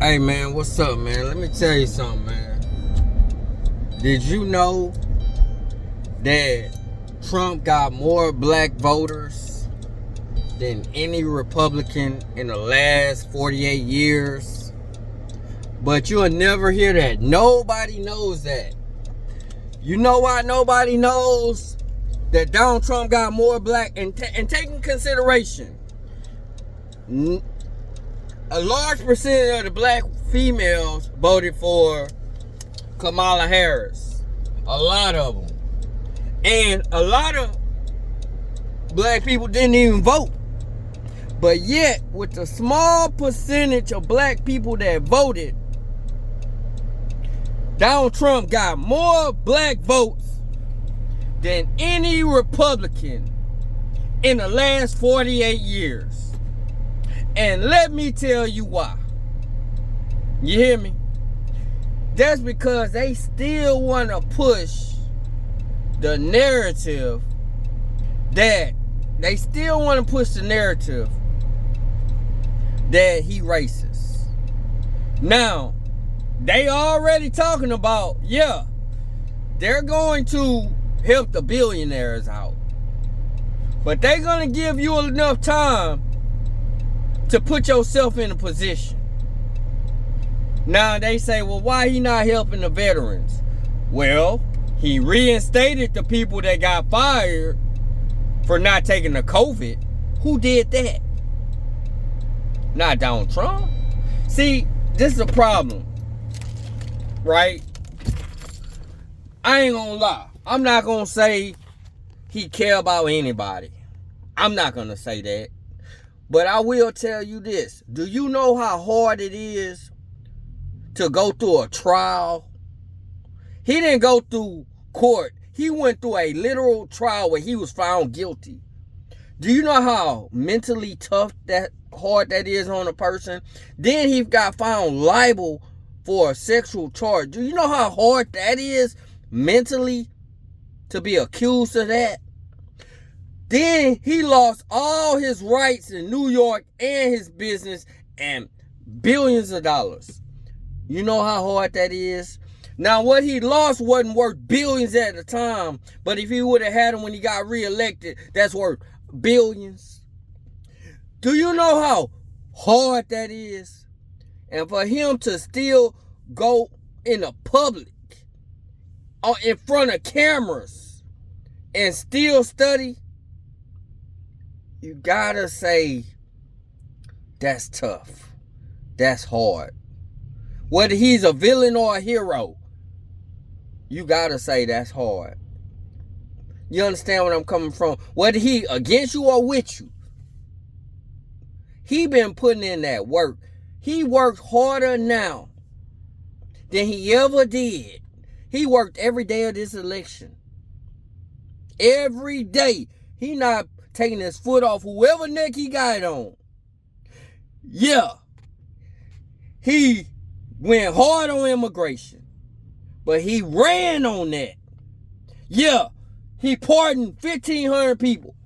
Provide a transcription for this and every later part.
Hey man, what's up, man? Let me tell you something, man. Did you know that Trump got more black voters than any Republican in the last 48 years? But you'll never hear that. Nobody knows that. You know why nobody knows that Donald Trump got more black? And take in consideration, a large percentage of the black females voted for Kamala Harris. A lot of them. And a lot of black people didn't even vote. But yet, with the small percentage of black people that voted, Donald Trump got more black votes than any Republican in the last 48 years. And let me tell you why. You hear me? That's because they still want to push the narrative that he racist. Now, they already talking about, they're going to help the billionaires out. But they're going to give you enough time to put yourself in a position. Now they say, well, why he not helping the veterans? Well, he reinstated the people that got fired for not taking the COVID. Who did that? Not Donald Trump. See, this is a problem, right? I ain't gonna lie. I'm not gonna say he care about anybody. I'm not gonna say that. But I will tell you this. Do you know how hard it is to go through a trial? He didn't go through court. He went through a literal trial where he was found guilty. Do you know how mentally tough hard that is on a person? Then he got found liable for a sexual charge. Do you know how hard that is mentally to be accused of that? Then he lost all his rights in New York and his business and billions of dollars. You know how hard that is? Now, what he lost wasn't worth billions at the time, but if he would have had him when he got reelected, that's worth billions. Do you know how hard that is? And for him to still go in the public, or in front of cameras, and still study, you gotta say, that's tough. That's hard. Whether he's a villain or a hero, you gotta say that's hard. You understand where I'm coming from? Whether he against you or with you, he been putting in that work. He worked harder now than he ever did. He worked every day of this election. Every day. He not taking his foot off whoever neck he got it on. Yeah. He went hard on immigration. But he ran on that. Yeah. He pardoned 1,500 people.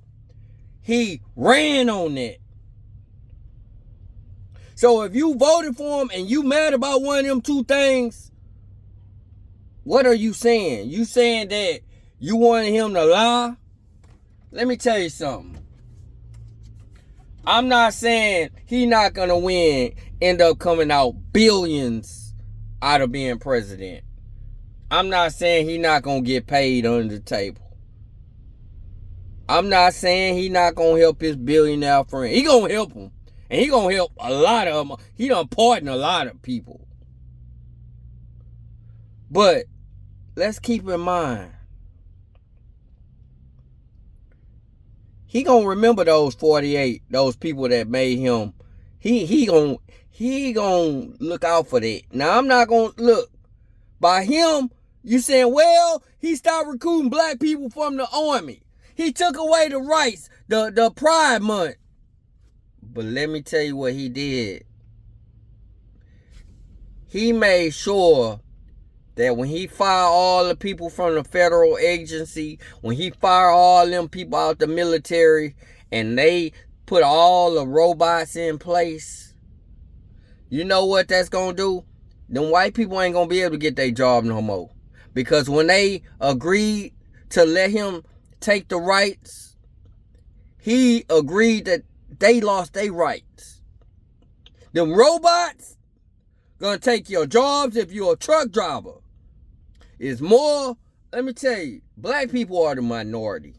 He ran on that. So if you voted for him and you mad about one of them two things, what are you saying? You saying that you wanted him to lie? Let me tell you something. I'm not saying he not going to win, end up coming out billions out of being president. I'm not saying he not going to get paid under the table. I'm not saying he not going to help his billionaire friend. He going to help him. And he going to help a lot of them. He done pardoned a lot of people. But let's keep in mind, he gonna remember those 48, those people that made him. He gonna look out for that. Now I'm not gonna look by him. You saying, well, he stopped recruiting black people from the army. He took away the rights, the Pride Month. But let me tell you what he did. He made sure that when he fired all the people from the federal agency, when he fired all them people out the military, and they put all the robots in place, You know what that's gonna do? Them white people ain't gonna be able to get their job no more. Because when they agreed to let him take the rights, he agreed that they lost their rights. Them robots gonna take your jobs if you're a truck driver. It's more, let me tell you, black people are the minority.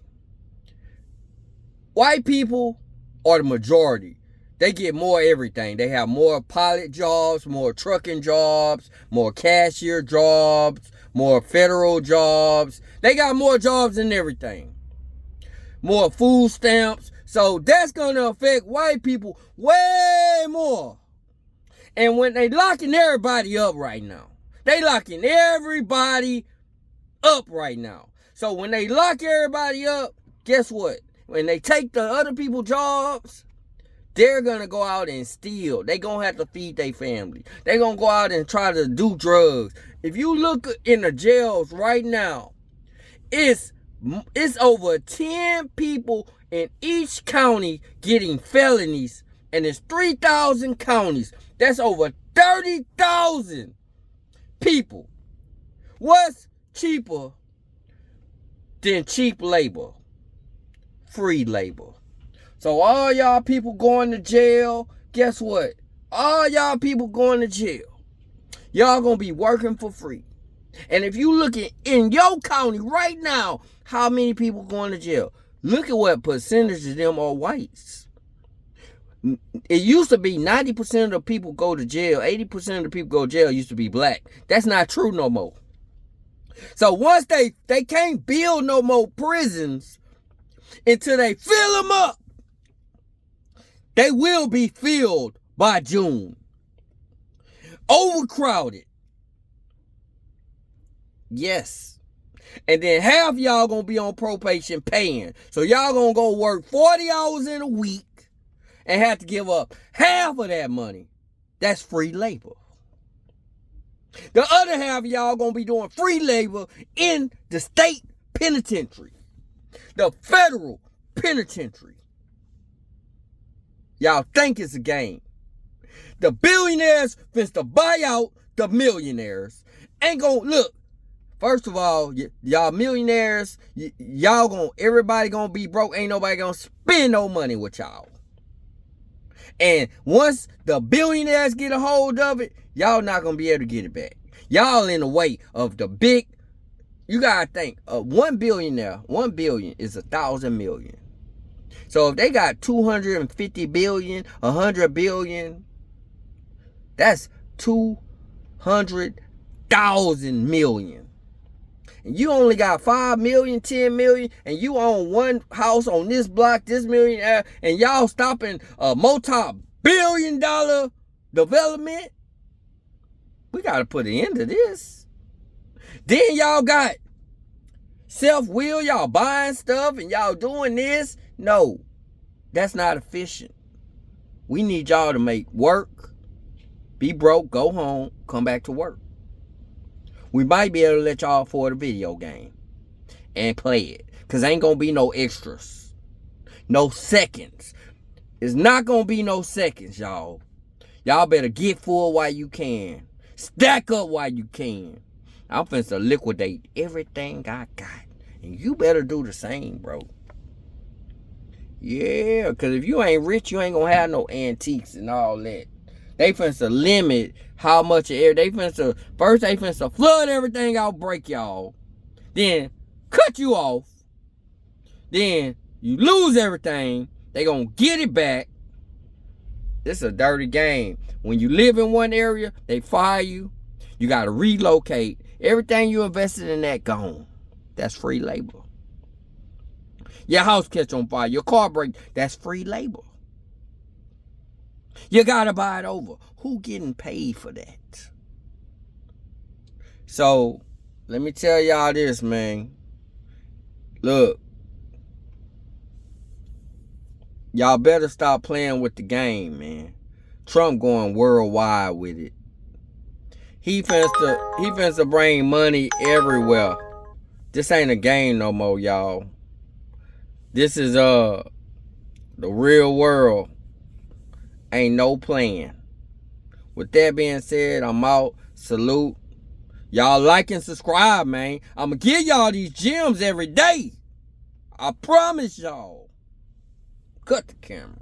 White people are the majority. They get more everything. They have more pilot jobs, more trucking jobs, more cashier jobs, more federal jobs. They got more jobs than everything. More food stamps. So that's going to affect white people way more. And when they locking everybody up right now, they locking everybody up right now. So when they lock everybody up, guess what? When they take the other people's jobs, they're going to go out and steal. They're going to have to feed their family. They're going to go out and try to do drugs. If you look in the jails right now, it's over 10 people in each county getting felonies. And it's 3,000 counties. That's over 30,000 people. What's cheaper than cheap labor? Free labor. So all y'all people going to jail, guess what? All y'all people going to jail, y'all gonna be working for free. And if you look in your county right now, how many people going to jail? Look at what percentage of them are whites. It used to be 90% of the people go to jail, 80% of the people go to jail used to be black. That's not true no more. So once they can't build no more prisons until they fill them up. They will be filled by June. Overcrowded. Yes. And then half y'all gonna be on probation paying. So y'all gonna go work 40 hours in a week and have to give up half of that money. That's free labor. The other half of y'all gonna be doing free labor in the state penitentiary. The federal penitentiary. Y'all think it's a game. The billionaires finna to buy out the millionaires. Ain't gonna look. First of all, y'all millionaires, everybody gonna be broke. Ain't nobody gonna spend no money with y'all. And once the billionaires get a hold of it, y'all not gonna be able to get it back. Y'all in the way of the big. You gotta think, 1 billion is 1,000 million. So if they got 250 billion, 100 billion, that's 200,000 million. And you only got 5 million, 10 million, and you own one house on this block, this millionaire, and y'all stopping a multi-billion-dollar development. We got to put an end to this. Then y'all got self-will, y'all buying stuff and y'all doing this. No, that's not efficient. We need y'all to make work, be broke, go home, come back to work. We might be able to let y'all afford a video game and play it. Because ain't going to be no extras. No seconds. It's not going to be no seconds, y'all. Y'all better get full while you can. Stack up while you can. I'm finna liquidate everything I got. And you better do the same, bro. Yeah, because if you ain't rich, you ain't going to have no antiques and all that. They finna limit how much air. First they finna flood everything out, break y'all. Then cut you off. Then you lose everything. They gonna get it back. This is a dirty game. When you live in one area, they fire you. You gotta relocate. Everything you invested in that gone. That's free labor. Your house catch on fire. Your car break. That's free labor. You gotta buy it over. Who getting paid for that? So, let me tell y'all this, man. Look. Y'all better stop playing with the game, man. Trump going worldwide with it. He finna bring money everywhere. This ain't a game no more, y'all. This is the real world. Ain't no playing. With that being said, I'm out. Salute. Y'all like and subscribe, man. I'm going to give y'all these gems every day. I promise y'all. Cut the camera.